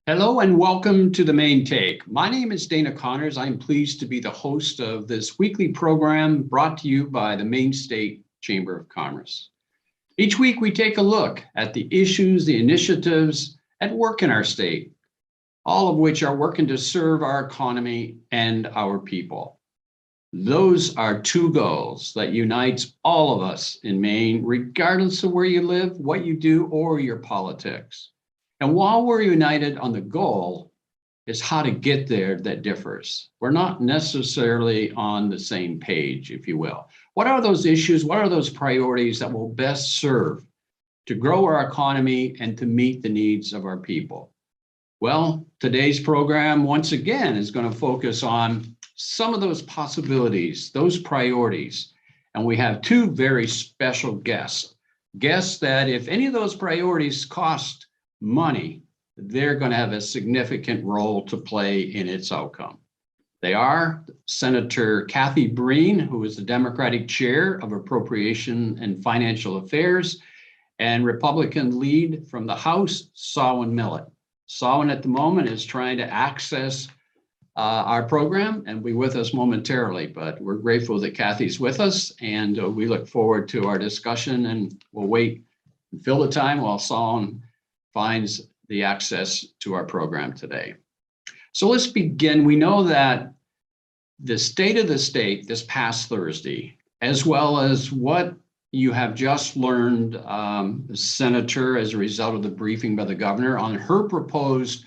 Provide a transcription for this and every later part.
Hello and welcome to the Maine Take. My name is Dana Connors. I'm pleased to be the host of this weekly program brought to you by the Maine State Chamber of Commerce. Each week we take a look at the issues, the initiatives at work in our state, all of which are working to serve our economy and our people. Those are two goals that unites all of us in Maine, regardless of where you live, what you do, or your politics. And while we're united on the goal, it's how to get there that differs. We're not necessarily on the same page, if you will. What are those issues? What are those priorities that will best serve to grow our economy and to meet the needs of our people? Well, today's program, once again, is going to focus on some of those possibilities, those priorities. And we have two very special guests that if any of those priorities cost money, they're going to have a significant role to play in its outcome. They are Senator Kathy Breen, who is the Democratic Chair of Appropriation and Financial Affairs, and Republican lead from the House, Sawin Millett. Sawin at the moment is trying to access our program and be with us momentarily, but we're grateful that Kathy's with us, and we look forward to our discussion, and we'll wait and fill the time while Sawin finds the access to our program today. So let's begin. We know that the state of the state this past Thursday, as well as what you have just learned, Senator, as a result of the briefing by the governor on her proposed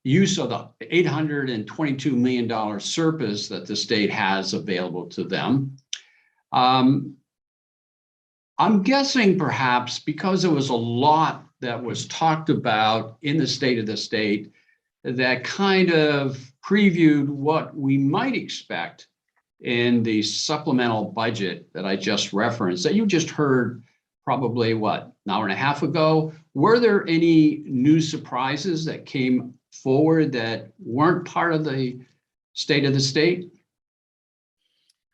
use of the $822 million surplus that the state has available to them. I'm guessing perhaps because there was a lot that was talked about in the state of the state that kind of previewed what we might expect in the supplemental budget that I just referenced, that you just heard probably, what, an hour and a half ago. Were there any new surprises that came forward that weren't part of the state of the state?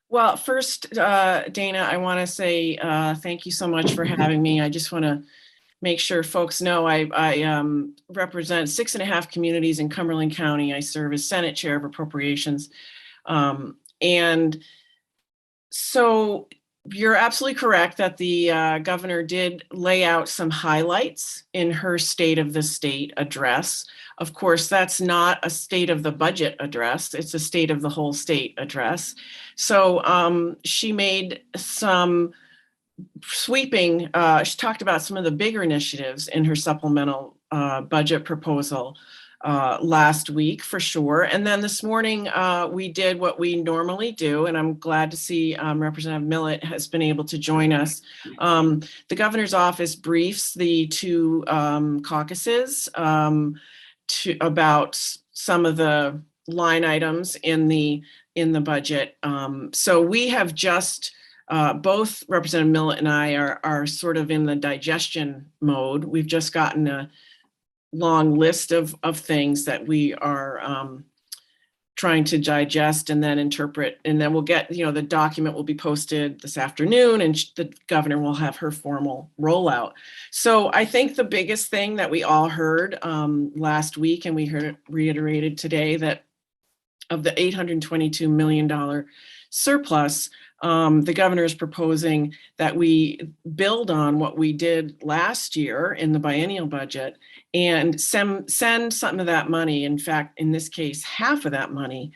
Well, first, Dana, I want to say thank you so much for having me. I just want to make sure folks know I represent 6.5 communities in Cumberland County. I serve as Senate Chair of Appropriations. And so you're absolutely correct that the governor did lay out some highlights in her State of the State address. Of course, that's not a state of the budget address. It's a state of the whole state address. So she made some sweeping, she talked about some of the bigger initiatives in her supplemental budget proposal last week, for sure. And then this morning, we did what we normally do, and I'm glad to see Representative Millett has been able to join us. The governor's office briefs the two caucuses about some of the line items in the budget. So we have just both Representative Millett and I are sort of in the digestion mode. We've just gotten a long list of things that we are trying to digest and then interpret, and then we'll get, the document will be posted this afternoon, and the governor will have her formal rollout. So I think the biggest thing that we all heard last week, and we heard it reiterated today, that of the $822 million surplus, the governor is proposing that we build on what we did last year in the biennial budget and send some of that money, in fact, in this case, half of that money,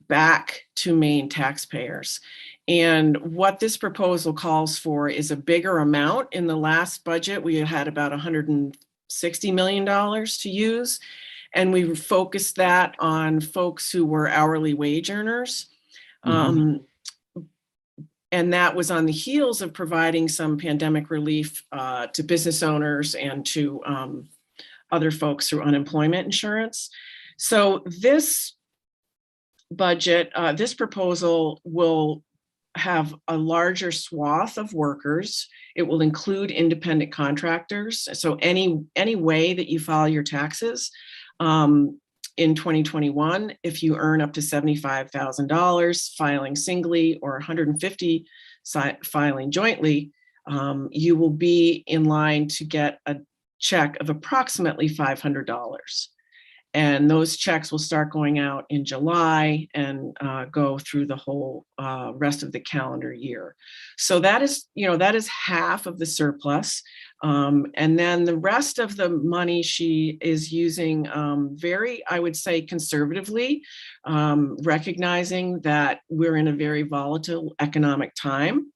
back to Maine taxpayers. And what this proposal calls for is a bigger amount. In the last budget, we had about $160 million to use, and we focused that on folks who were hourly wage earners. Mm-hmm. And that was on the heels of providing some pandemic relief to business owners and to other folks through unemployment insurance. So this budget, this proposal will have a larger swath of workers. It will include independent contractors. So any way that you file your taxes in 2021, if you earn up to $75,000 filing singly or 150 filing jointly, you will be in line to get a check of approximately $500. And those checks will start going out in July and go through the whole rest of the calendar year. So that is half of the surplus. And then the rest of the money she is using very, I would say, conservatively, recognizing that we're in a very volatile economic time,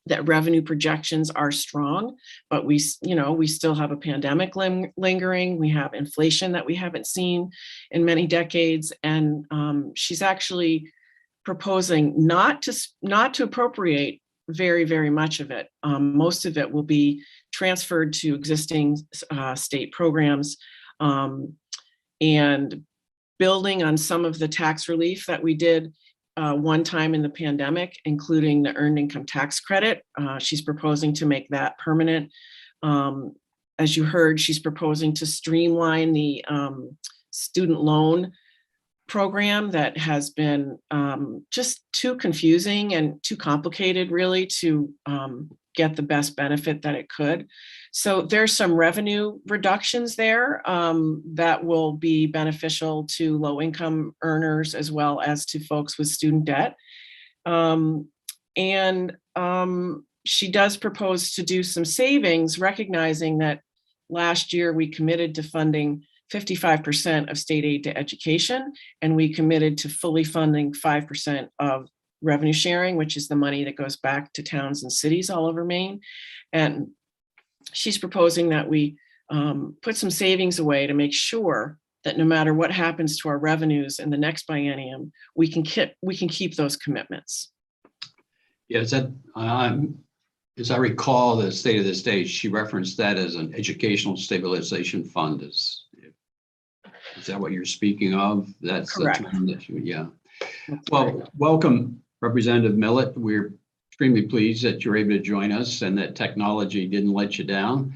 that revenue projections are strong, but we still have a pandemic lingering. We have inflation that we haven't seen in many decades. And she's actually proposing not to appropriate very, very much of it. Most of it will be transferred to existing state programs, and building on some of the tax relief that we did one time in the pandemic, including the earned income tax credit. She's proposing to make that permanent. As you heard, she's proposing to streamline the student loan program that has been just too confusing and too complicated, really, to get the best benefit that it could. So there's some revenue reductions there that will be beneficial to low-income earners as well as to folks with student debt. She does propose to do some savings, recognizing that last year we committed to funding 55% of state aid to education, and we committed to fully funding 5% of revenue sharing, which is the money that goes back to towns and cities all over Maine. And she's proposing that we put some savings away to make sure that no matter what happens to our revenues in the next biennium, we can keep those commitments. Yeah, as I recall, the state of the state, she referenced that as an educational stabilization fund. Is that what you're speaking of? That's correct. The term that yeah. That's well, right. Welcome, Representative Millett. We're extremely pleased that you're able to join us and that technology didn't let you down.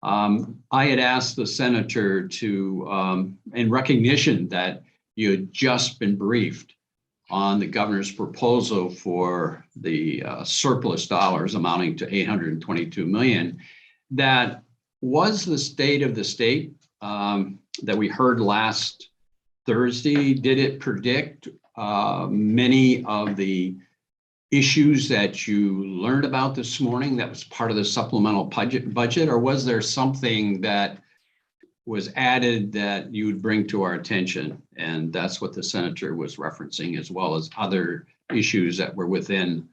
I had asked the senator to, in recognition that you had just been briefed on the governor's proposal for the surplus dollars amounting to $822 million, that was the state of the state that we heard last Thursday. Did it predict many of the issues that you learned about this morning that was part of the supplemental budget, or was there something that was added that you would bring to our attention? And that's what the senator was referencing, as well as other issues that were within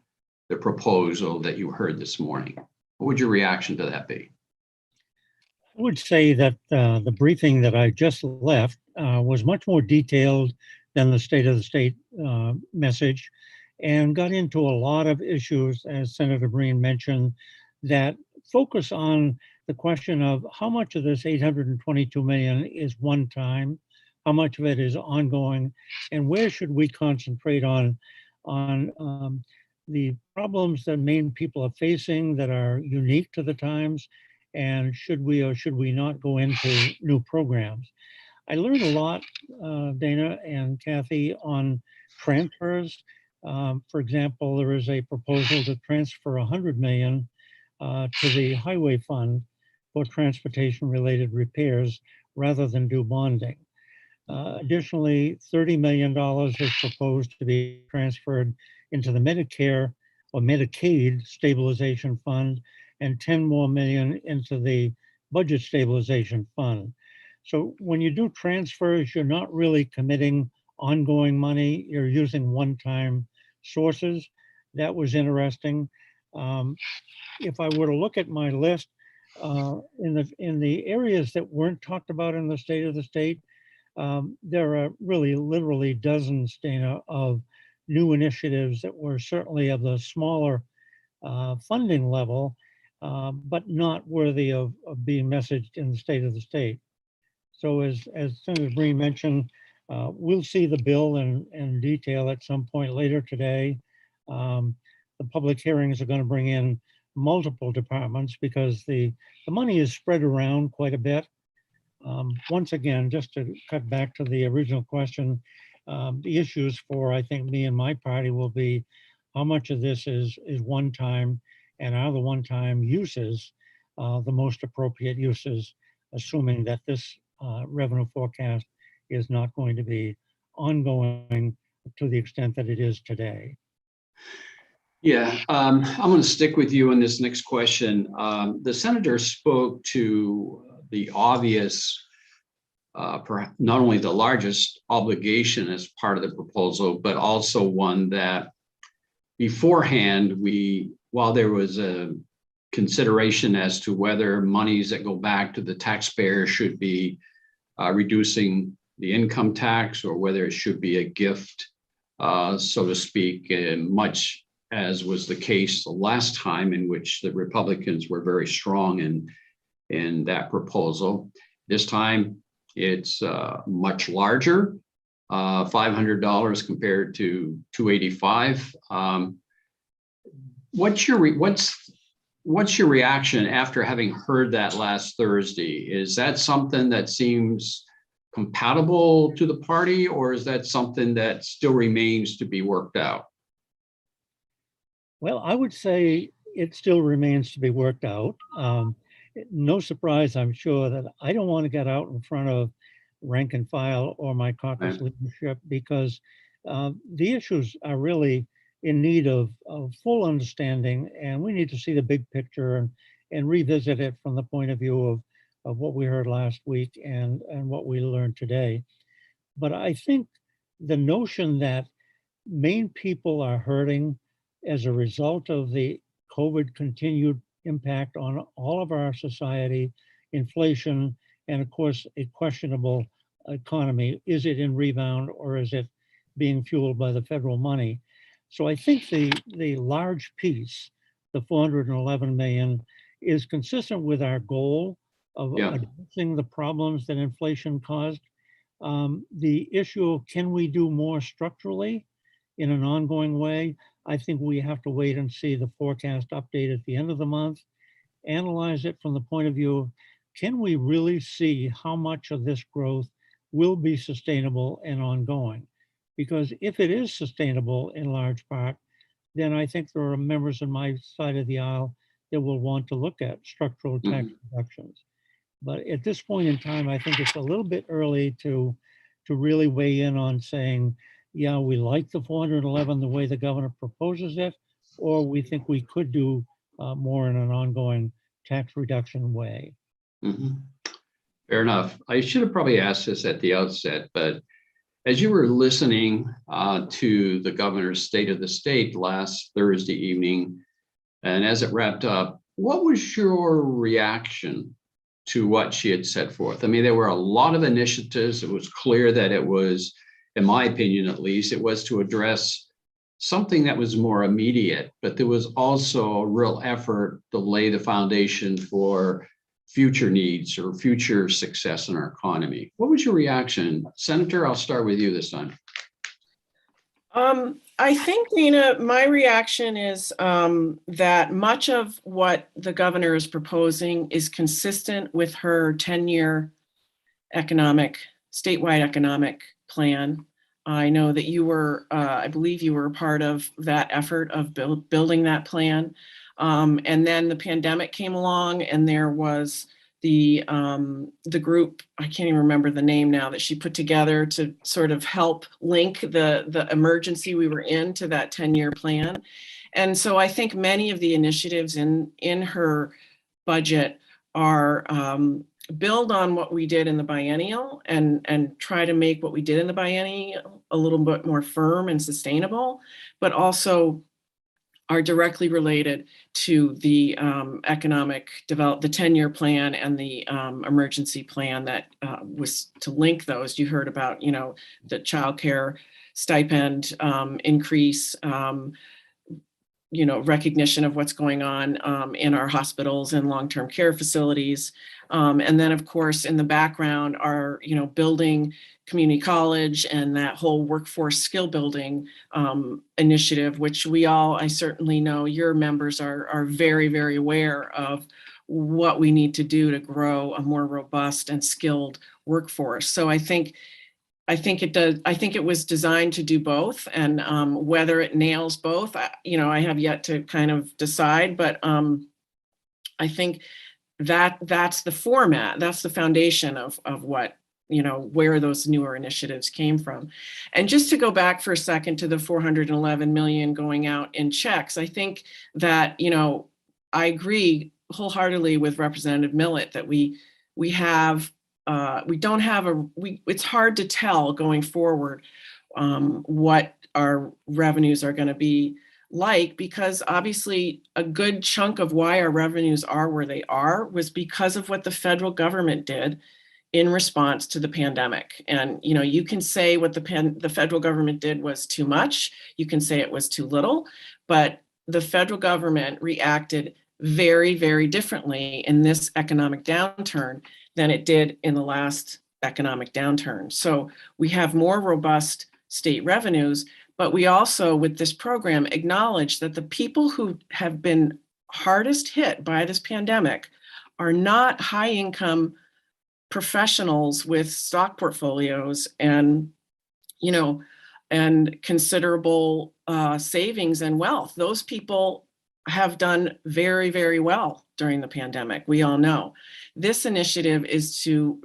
the proposal that you heard this morning. What would your reaction to that be? I would say that the briefing that I just left was much more detailed than the State of the State message, and got into a lot of issues, as Senator Breen mentioned, that focus on the question of how much of this $822 million is one time, how much of it is ongoing, and where should we concentrate on the problems that Maine people are facing that are unique to the times, and should we or should we not go into new programs. I learned a lot, Dana and Kathy, on transfers. For example, there is a proposal to transfer $100 million to the highway fund for transportation-related repairs rather than do bonding. Additionally, $30 million is proposed to be transferred into the Medicare or Medicaid stabilization fund, and 10 more million into the budget stabilization fund. So when you do transfers, you're not really committing ongoing money, you're using one-time sources. That was interesting. If I were to look at my list, in the areas that weren't talked about in the State of the State, there are really literally dozens, Dana, of new initiatives that were certainly of the smaller funding level, but not worthy of being messaged in the State of the State. So as Senator Breen mentioned, We'll see the bill in detail at some point later today. The public hearings are going to bring in multiple departments because the money is spread around quite a bit. Once again, just to cut back to the original question, the issues for, I think, me and my party will be how much of this is one time, and are the one-time uses the most appropriate uses, assuming that this revenue forecast is not going to be ongoing to the extent that it is today. Yeah, I'm going to stick with you on this next question. The senator spoke to the obvious, not only the largest obligation as part of the proposal, but also one that beforehand, while there was a consideration as to whether monies that go back to the taxpayer should be reducing the income tax or whether it should be a gift, so to speak, much as was the case the last time, in which the Republicans were very strong in that proposal. This time it's much larger, $500 compared to $285. What's your reaction after having heard that last Thursday? Is that something that seems compatible to the party, or is that something that still remains to be worked out? Well, I would say it still remains to be worked out. No surprise, I'm sure, that I don't want to get out in front of rank and file or my caucus leadership, because the issues are really in need of full understanding, and we need to see the big picture and revisit it from the point of view of what we heard last week and what we learned today. But I think the notion that Maine people are hurting as a result of the COVID continued impact on all of our society, inflation, and of course, a questionable economy. Is it in rebound, or is it being fueled by the federal money? So I think the large piece, the 411 million, is consistent with our goal of addressing the problems that inflation caused. The issue of, can we do more structurally in an ongoing way? I think we have to wait and see the forecast update at the end of the month, analyze it from the point of view of, can we really see how much of this growth will be sustainable and ongoing? Because if it is sustainable in large part, then I think there are members on my side of the aisle that will want to look at structural tax reductions. But at this point in time, I think it's a little bit early to really weigh in on saying, yeah, we like the 411 the way the governor proposes it, or we think we could do more in an ongoing tax reduction way. Fair enough. I should have probably asked this at the outset, but as you were listening to the governor's State of the State last Thursday evening, and as it wrapped up, what was your reaction to what she had set forth? I mean, there were a lot of initiatives. It was clear that it was, in my opinion at least, it was to address something that was more immediate, but there was also a real effort to lay the foundation for future needs or future success in our economy. What was your reaction? Senator, I'll start with you this time. I think, Nina, my reaction is that much of what the governor is proposing is consistent with her 10-year statewide economic plan. I know that you were, I believe you were a part of that effort of building that plan. And then the pandemic came along, and there was the group, I can't even remember the name now, that she put together to sort of help link the emergency we were in to that 10-year plan. And so I think many of the initiatives in her budget are build on what we did in the biennial and try to make what we did in the biennial a little bit more firm and sustainable, but also are directly related to the economic develop, the 10-year plan and the emergency plan that was to link those. You heard about, the childcare stipend increase, recognition of what's going on in our hospitals and long-term care facilities. And then, of course, in the background are, building community college and that whole workforce skill building initiative, which I certainly know your members are very, very aware of what we need to do to grow a more robust and skilled workforce. So I think it does. I think it was designed to do both, and whether it nails both, I have yet to kind of decide. But I think that's the format, that's the foundation of what where those newer initiatives came from. And just to go back for a second to the 411 million going out in checks, I think that I agree wholeheartedly with Representative Millett that it's hard to tell going forward what our revenues are going to be like, because obviously a good chunk of why our revenues are where they are was because of what the federal government did in response to the pandemic. And you can say what the federal government did was too much, you can say it was too little, but the federal government reacted very, very differently in this economic downturn than it did in the last economic downturn. So we have more robust state revenues, but we also, with this program, acknowledge that the people who have been hardest hit by this pandemic are not high-income professionals with stock portfolios and considerable savings and wealth. Those people have done very, very well during the pandemic. We all know. This initiative is to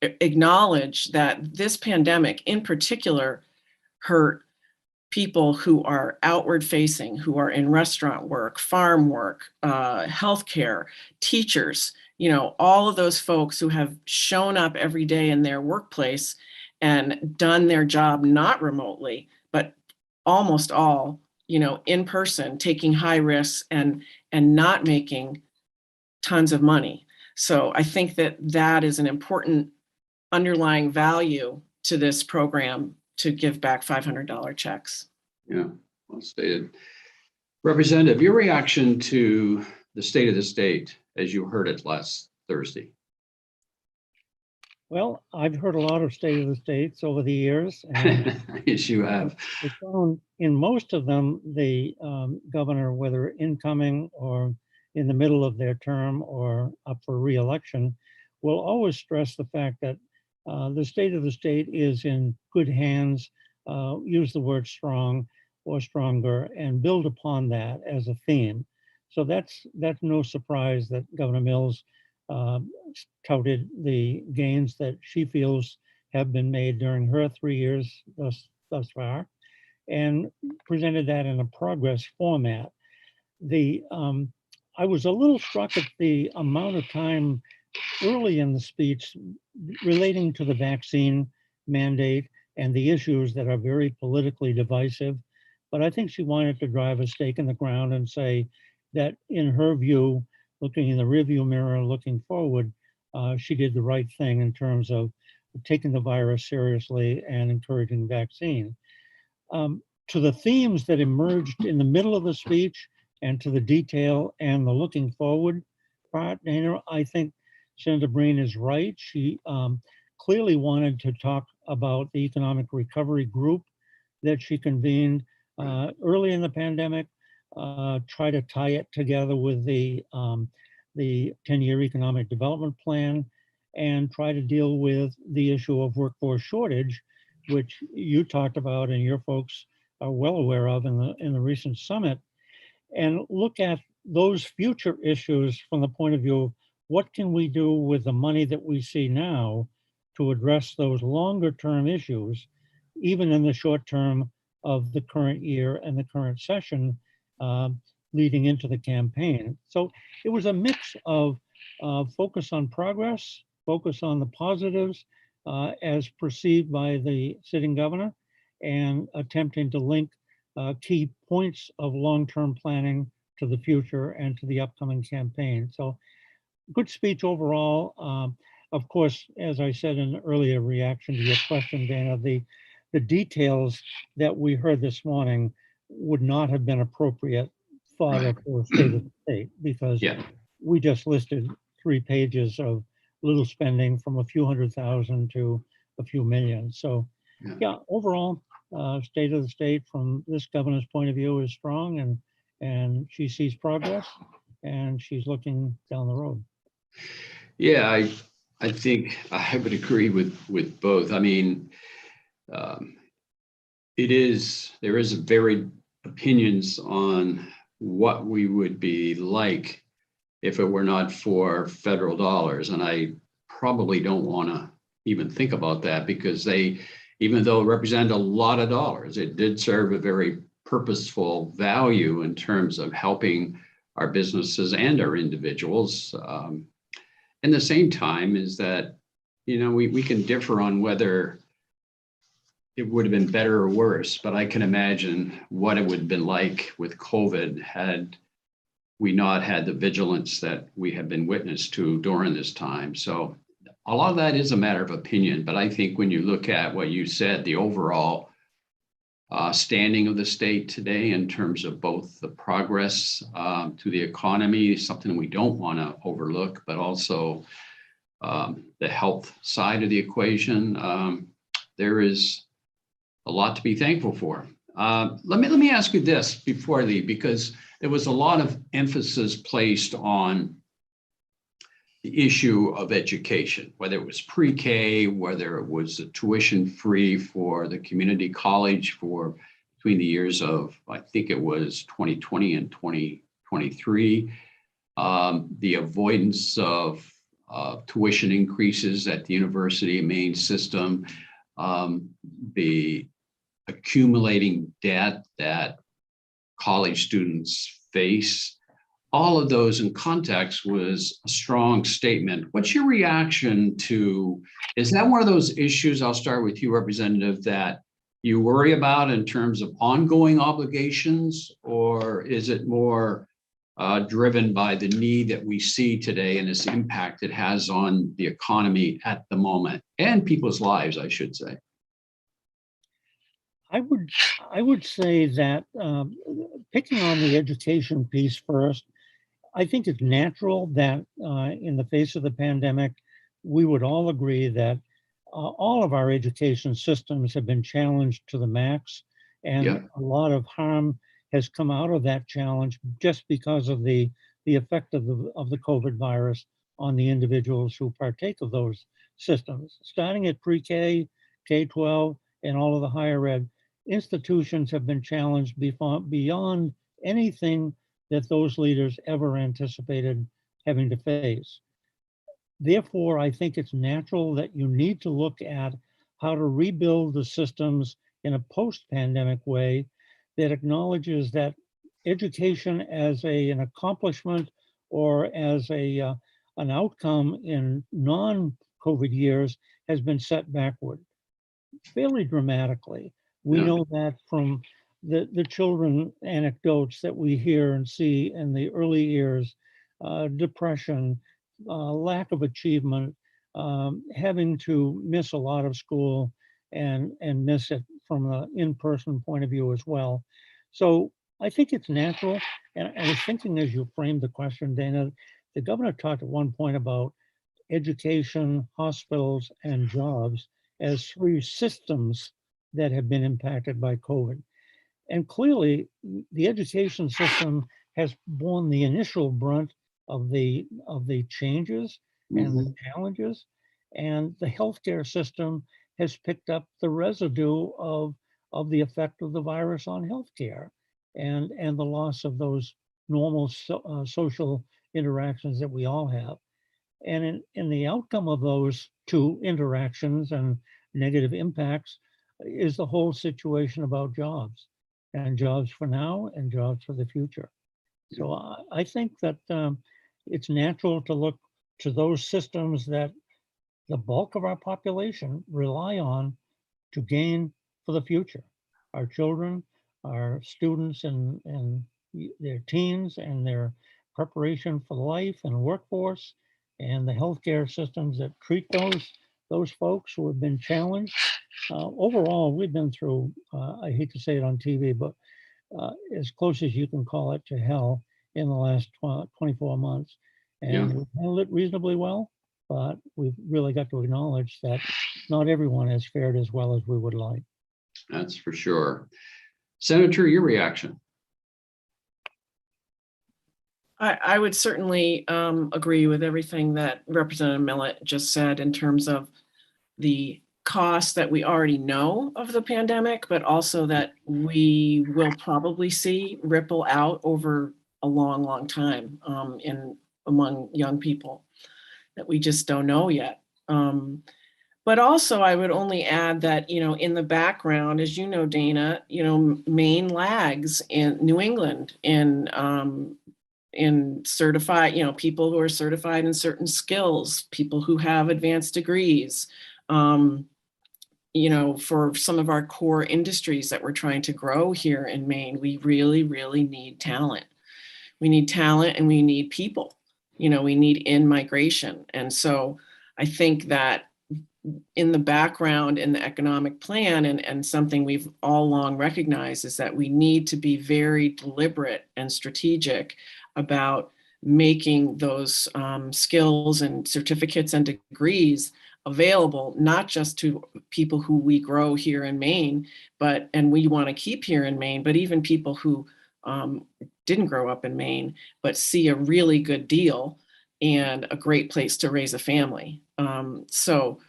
acknowledge that this pandemic in particular hurt people who are outward facing, who are in restaurant work, farm work, healthcare, teachers, all of those folks who have shown up every day in their workplace and done their job, not remotely, but almost all in person, taking high risks and not making tons of money. So I think that is an important underlying value to this program, to give back $500 checks. Yeah, well stated. Representative, your reaction to the state of the state as you heard it last Thursday? Well, I've heard a lot of state of the states over the years. And yes, you have. it's found in most of them, the governor, whether incoming or in the middle of their term or up for re-election, will always stress the fact that the state of the state is in good hands, use the word strong or stronger, and build upon that as a theme. So that's no surprise that Governor Mills touted the gains that she feels have been made during her 3 years thus far, and presented that in a progress format. I was a little struck at the amount of time early in the speech relating to the vaccine mandate and the issues that are very politically divisive. But I think she wanted to drive a stake in the ground and say that in her view, looking in the rearview mirror, looking forward, she did the right thing in terms of taking the virus seriously and encouraging vaccine. To the themes that emerged in the middle of the speech and to the detail and the looking forward part, Dana, I think Senator Breen is right. She clearly wanted to talk about the economic recovery group that she convened early in the pandemic, try to tie it together with the 10-year economic development plan, and try to deal with the issue of workforce shortage, which you talked about and your folks are well aware of in the recent summit, and look at those future issues from the point of view of what can we do with the money that we see now to address those longer term issues, even in the short term of the current year and the current session leading into the campaign. So it was a mix of focus on progress, focus on the positives as perceived by the sitting governor, and attempting to link key points of long-term planning to the future and to the upcoming campaign. So good speech overall. Of course, as I said in an earlier reaction to your question, Dana, the details that we heard this morning would not have been appropriate thought of for state of the state, because Yeah, we just listed 3 pages of little spending from a few $100,000 to a few million. So yeah. yeah, overall, state of the state from this governor's point of view is strong, and she sees progress and she's looking down the road. Yeah, I think I would agree with both. I mean, um, there is varied opinions on what we would be like if it were not for federal dollars. And I probably don't want to even think about that, because even though it represented a lot of dollars, it did serve a very purposeful value in terms of helping our businesses and our individuals. And the same time is that, we can differ on whether it would have been better or worse, but I can imagine what it would have been like with COVID had we not had the vigilance that we have been witness to during this time. So a lot of that is a matter of opinion, but I think when you look at what you said, the overall standing of the state today in terms of both the progress to the economy, something we don't want to overlook, but also the health side of the equation, there is a lot to be thankful for. Let me ask you this before I leave, because there was a lot of emphasis placed on the issue of education, whether it was pre-K, whether it was a tuition free for the community college for between the years of, I think it was 2020 and 2023, the avoidance of tuition increases at the University of Maine system, the accumulating debt that college students face. All of those in context was a strong statement. What's your reaction to, is that one of those issues, I'll start with you, Representative, that you worry about in terms of ongoing obligations, or is it more driven by the need that we see today and its impact it has on the economy at the moment and people's lives, I should say? I would say that picking on the education piece first, I think it's natural that in the face of the pandemic, we would all agree that all of our education systems have been challenged to the max, and Yeah. a lot of harm has come out of that challenge just because of the effect of the COVID virus on the individuals who partake of those systems, starting at pre-K, K-12, and all of the higher ed. Institutions have been challenged beyond anything that those leaders ever anticipated having to face. Therefore, I think it's natural that you need to look at how to rebuild the systems in a post-pandemic way that acknowledges that education as an accomplishment or as an outcome in non-COVID years has been set backward fairly dramatically. We Yeah. know that from the children anecdotes that we hear and see in the early years, depression, lack of achievement, having to miss a lot of school and miss it from an in-person point of view as well. So I think it's natural. And I was thinking as you framed the question, Dana, the governor talked at one point about education, hospitals, and jobs as 3 systems that have been impacted by COVID. And clearly, the education system has borne the initial brunt of the changes and the challenges, and the healthcare system has picked up the residue of the effect of the virus on healthcare and the loss of those normal social interactions that we all have. And in the outcome of those 2 interactions and negative impacts is the whole situation about jobs, and jobs for now and jobs for the future. So I think that it's natural to look to those systems that the bulk of our population rely on to gain for the future. Our children, our students and their teens and their preparation for life and workforce, and the healthcare systems that treat those folks who have been challenged. Overall, we've been through, I hate to say it on TV, but as close as you can call it to hell in the last 24 months. And Yeah. we've handled it reasonably well, but we've really got to acknowledge that not everyone has fared as well as we would like. That's for sure. Senator, your reaction? I would certainly agree with everything that Representative Millett just said in terms of the costs that we already know of the pandemic, but also that we will probably see ripple out over a long, long time among young people that we just don't know yet. But also, I would only add that, in the background, as you know, Dana, Maine lags in New England in certified, people who are certified in certain skills, people who have advanced degrees, for some of our core industries that we're trying to grow here in Maine, we really, really need talent. We need talent and we need people, we need in-migration. And so I think that in the background in the economic plan and something we've all long recognized is that we need to be very deliberate and strategic about making those skills and certificates and degrees available, not just to people who we grow here in Maine, and we want to keep here in Maine, but even people who didn't grow up in Maine, but see a really good deal and a great place to raise a family. So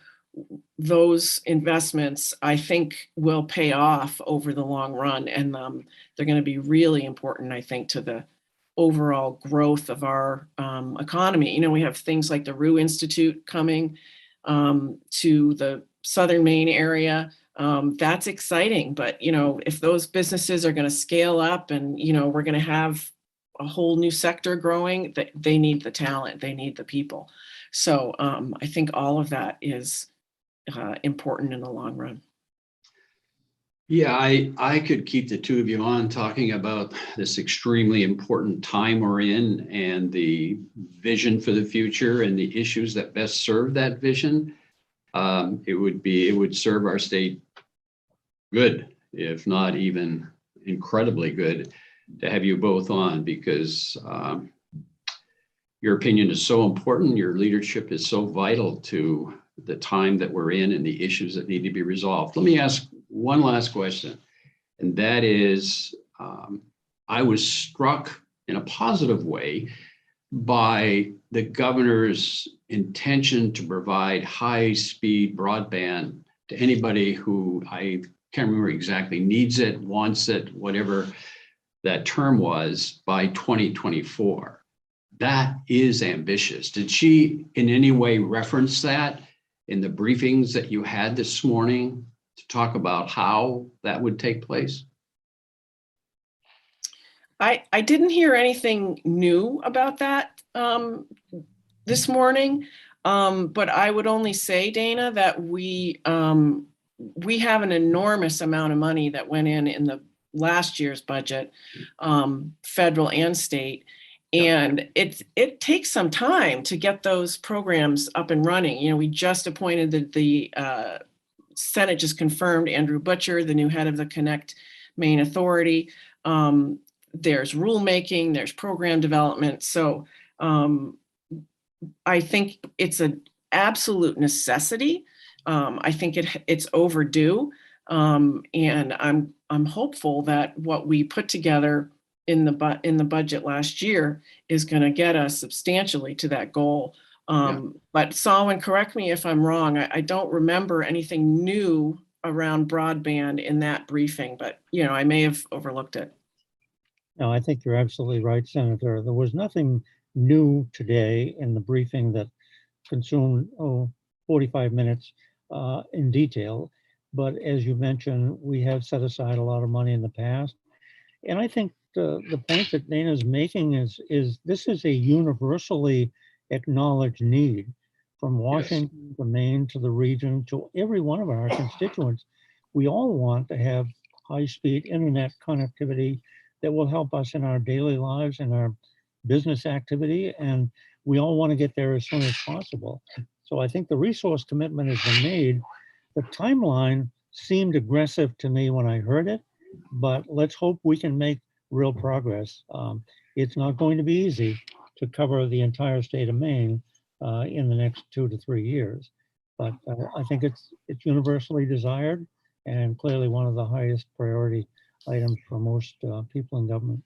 those investments, I think, will pay off over the long run, and they're going to be really important, I think, to the overall growth of our economy. We have things like the Rue Institute coming to the southern Maine area. That's exciting, but if those businesses are going to scale up and we're going to have a whole new sector growing, they need the talent, they need the people. So I think all of that is important in the long run. Yeah, I could keep the two of you on talking about this extremely important time we're in and the vision for the future and the issues that best serve that vision. It would serve our state good, if not even incredibly good, to have you both on, because your opinion is so important. Your leadership is so vital to the time that we're in and the issues that need to be resolved. Let me ask one last question, and that is, I was struck in a positive way by the governor's intention to provide high-speed broadband to anybody who, I can't remember exactly, needs it, wants it, whatever that term was, by 2024. That is ambitious. Did she in any way reference that in the briefings that you had this morning to talk about how that would take place? I didn't hear anything new about that this morning, but I would only say, Dana, that we have an enormous amount of money that went in the last year's budget, federal and state. And it takes some time to get those programs up and running. We just appointed the Senate just confirmed Andrew Butcher, the new head of the Connect Maine Authority. There's rulemaking, there's program development. So I think it's an absolute necessity. I think it's overdue. And I'm hopeful that what we put together in the budget last year is going to get us substantially to that goal. But Solomon, correct me if I'm wrong. I don't remember anything new around broadband in that briefing, but I may have overlooked it. No, I think you're absolutely right, Senator. There was nothing new today in the briefing that consumed 45 minutes in detail. But as you mentioned, we have set aside a lot of money in the past. And I think the point that Dana's making is this is a universally acknowledged need from Washington to Maine to the region to every one of our constituents. We all want to have high-speed internet connectivity that will help us in our daily lives and our business activity, and we all want to get there as soon as possible. So I think the resource commitment has been made. The timeline seemed aggressive to me when I heard it, but let's hope we can make real progress. It's not going to be easy to cover the entire state of Maine in the next 2 to 3 years, but I think it's universally desired and clearly one of the highest priority items for most people in government.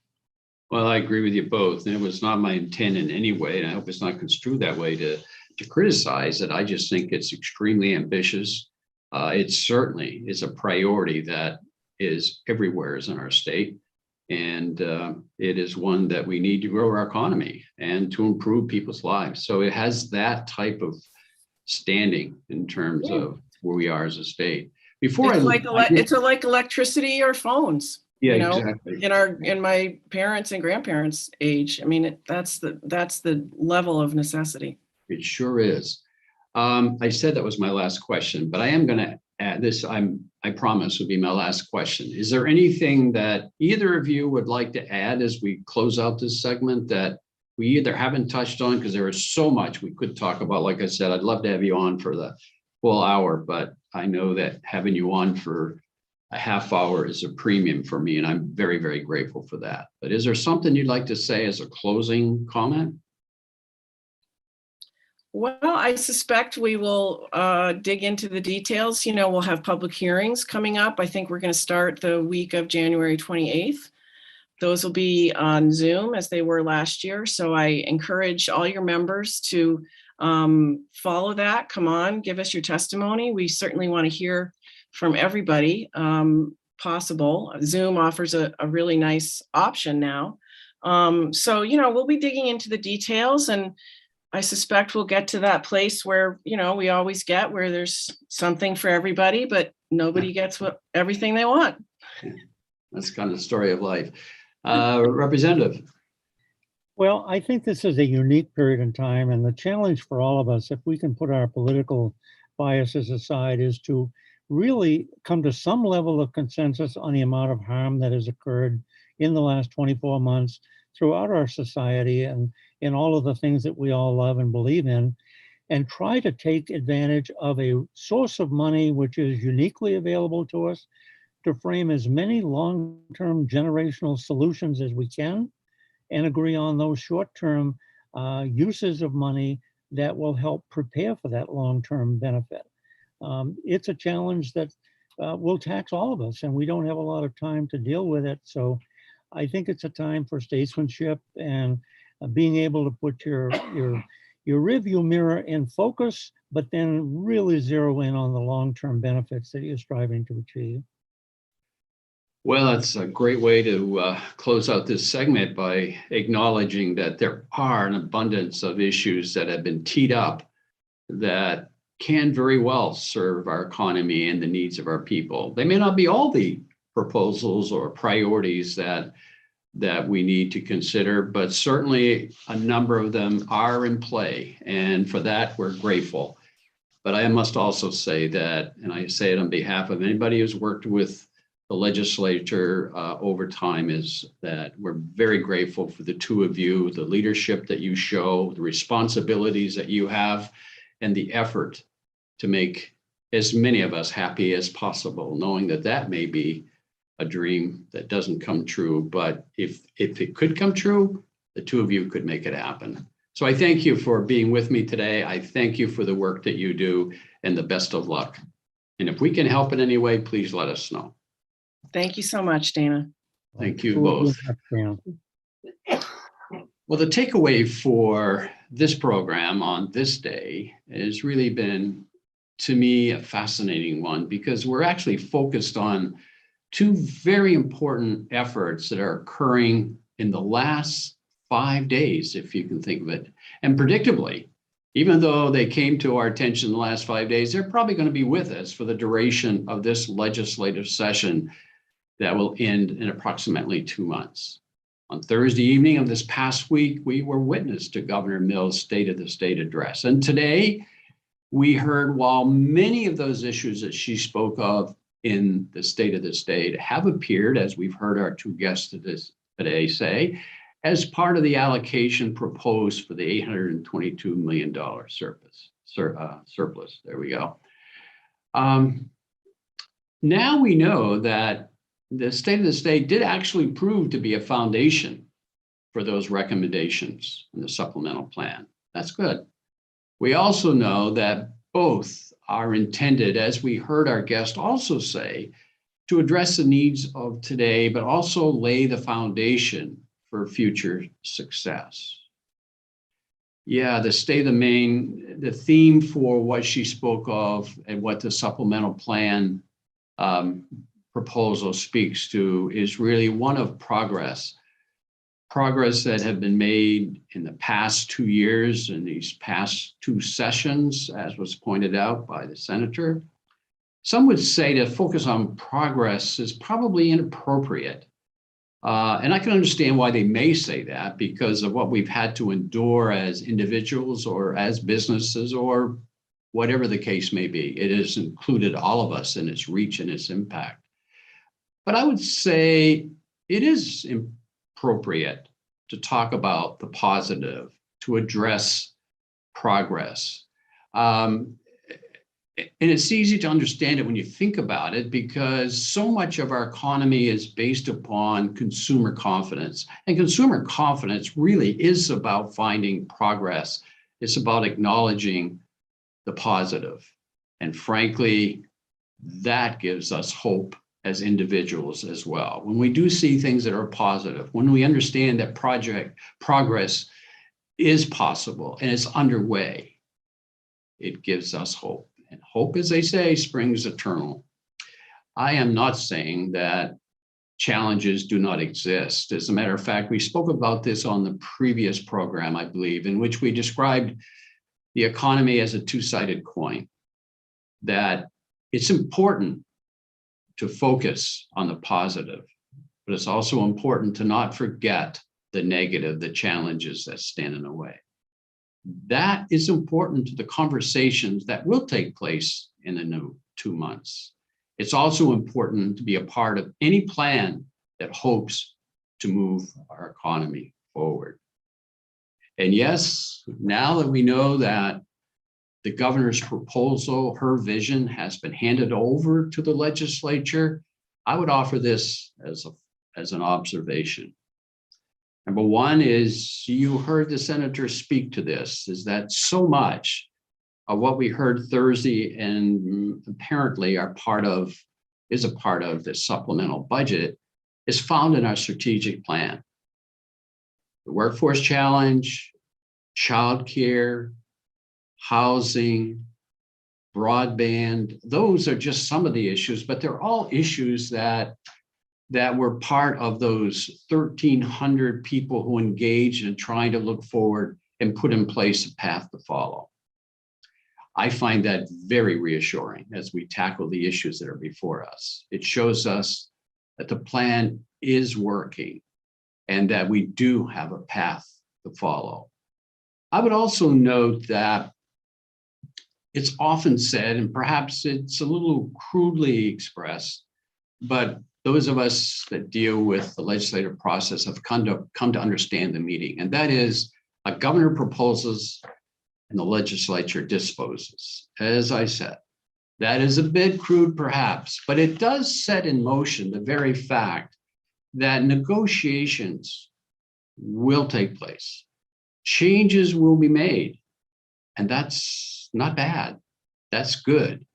Well, I agree with you both. And it was not my intent in any way, and I hope it's not construed that way to criticize it. I just think it's extremely ambitious. It certainly is a priority that is everywhere in our state. And it is one that we need to grow our economy and to improve people's lives. So it has that type of standing in terms of where we are as a state. Before It's like electricity or phones. Yeah, you know, exactly. in my parents' and grandparents' age. I mean, that's the level of necessity. It sure is. I said that was my last question, but I am going to add this. I promise will be my last question. Is there anything that either of you would like to add as we close out this segment that we either haven't touched on? Because there is so much we could talk about. Like I said, I'd love to have you on for the full hour, but I know that having you on for a half hour is a premium for me, and I'm very, very grateful for that. But is there something you'd like to say as a closing comment? Well, I suspect we will dig into the details. You know, we'll have public hearings coming up. I think we're going to start the week of January 28th. Those will be on Zoom as they were last year. So I encourage all your members to follow that. Come on, give us your testimony. We certainly want to hear from everybody possible. Zoom offers a really nice option now. So, you know, we'll be digging into the details, and I suspect we'll get to that place where, you know, we always get, where there's something for everybody, but nobody gets everything they want. That's kind of the story of life. Representative. Well, I think this is a unique period in time, and the challenge for all of us, if we can put our political biases aside, is to really come to some level of consensus on the amount of harm that has occurred in the last 24 months throughout our society and in all of the things that we all love and believe in, and try to take advantage of a source of money which is uniquely available to us to frame as many long-term generational solutions as we can, and agree on those short-term uses of money that will help prepare for that long-term benefit. It's a challenge that will tax all of us, and we don't have a lot of time to deal with it. So I think it's a time for statesmanship and being able to put your rearview mirror in focus, but then really zero in on the long-term benefits that you're striving to achieve. Well, that's a great way to close out this segment by acknowledging that there are an abundance of issues that have been teed up that can very well serve our economy and the needs of our people. They may not be all the proposals or priorities that we need to consider, but certainly a number of them are in play. And for that, we're grateful. But I must also say that, and I say it on behalf of anybody who's worked with the legislature over time, is that we're very grateful for the two of you, the leadership that you show, the responsibilities that you have, and the effort to make as many of us happy as possible, knowing that that may be a dream that doesn't come true. But if it could come true, the two of you could make it happen. So I thank you for being with me today. I thank you for the work that you do, and the best of luck. And if we can help in any way, please let us know. Thank you so much, Dana. Thank you both. Well, the takeaway for this program on this day has really been, to me, a fascinating one, because we're actually focused on two very important efforts that are occurring in the last 5 days, if you can think of it. And predictably, even though they came to our attention in the last 5 days, they're probably going to be with us for the duration of this legislative session that will end in approximately 2 months. On Thursday evening of this past week, we were witness to Governor Mills' State of the State address. And today, we heard, while many of those issues that she spoke of in the State of the State have appeared, as we've heard our two guests today say, as part of the allocation proposed for the $822 million surplus. There we go. Now we know that the state of the state did actually prove to be a foundation for those recommendations in the supplemental plan. That's good. We also know that both are intended, as we heard our guest also say, to address the needs of today, but also lay the foundation for future success. Yeah, the state of Maine, the theme for what she spoke of and what the supplemental plan proposal speaks to is really one of progress that have been made in the past 2 years and these past 2 sessions, as was pointed out by the senator. Some would say to focus on progress is probably inappropriate. And I can understand why they may say that because of what we've had to endure as individuals or as businesses or whatever the case may be. It has included all of us in its reach and its impact. But I would say it is appropriate to talk about the positive, to address progress. And it's easy to understand it when you think about it because so much of our economy is based upon consumer confidence. And consumer confidence really is about finding progress. It's about acknowledging the positive. And frankly, that gives us hope as individuals as well. When we do see things that are positive, when we understand that progress is possible and it's underway, it gives us hope. And hope, as they say, springs eternal. I am not saying that challenges do not exist. As a matter of fact, we spoke about this on the previous program, I believe, in which we described the economy as a two-sided coin, that it's important to focus on the positive, but it's also important to not forget the negative, the challenges that stand in the way. That is important to the conversations that will take place in the new 2 months. It's also important to be a part of any plan that hopes to move our economy forward. And yes, now that we know that the governor's proposal, her vision has been handed over to the legislature, I would offer this as an observation. Number one is you heard the senator speak to this, is that so much of what we heard Thursday and apparently is a part of the supplemental budget is found in our strategic plan. The workforce challenge, childcare, housing, broadband, those are just some of the issues, but they're all issues that were part of those 1,300 people who engaged in trying to look forward and put in place a path to follow. I find that very reassuring as we tackle the issues that are before us. It shows us that the plan is working and that we do have a path to follow. I would also note that it's often said, and perhaps it's a little crudely expressed, but those of us that deal with the legislative process have come to understand the meaning, and that is a governor proposes and the legislature disposes. As I said, that is a bit crude perhaps, but it does set in motion the very fact that negotiations will take place. Changes will be made, and that's not bad. That's good.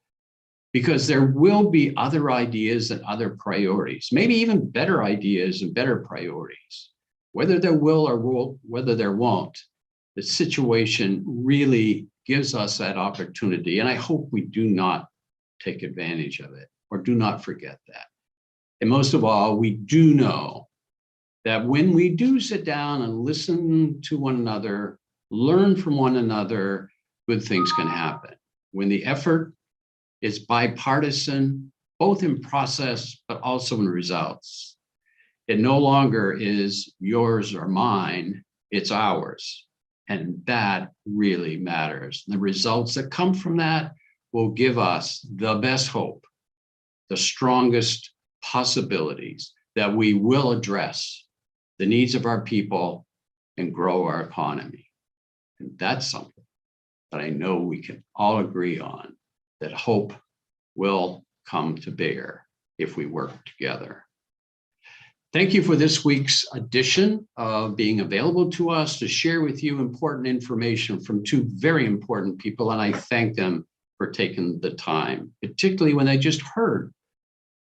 Because there will be other ideas and other priorities, maybe even better ideas and better priorities. Whether there will or whether there won't, the situation really gives us that opportunity. And I hope we do not take advantage of it or do not forget that. And most of all, we do know that when we do sit down and listen to one another, learn from one another, good things can happen. When the effort is bipartisan, both in process, but also in results. It no longer is yours or mine, it's ours. And that really matters. The results that come from that will give us the best hope, the strongest possibilities that we will address the needs of our people and grow our economy. And that's something that I know we can all agree on, that hope will come to bear if we work together. Thank you for this week's edition of being available to us to share with you important information from two very important people. And I thank them for taking the time, particularly when they just heard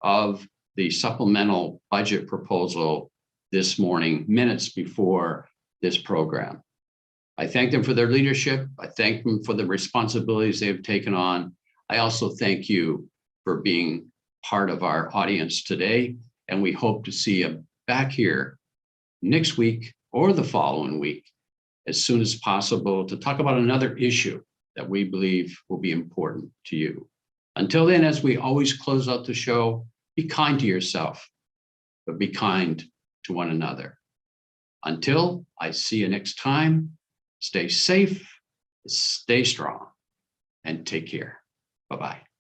of the supplemental budget proposal this morning, minutes before this program. I thank them for their leadership. I thank them for the responsibilities they have taken on. I also thank you for being part of our audience today. And we hope to see you back here next week or the following week as soon as possible to talk about another issue that we believe will be important to you. Until then, as we always close out the show, be kind to yourself, but be kind to one another. Until I see you next time, stay safe, stay strong, and take care. Bye-bye.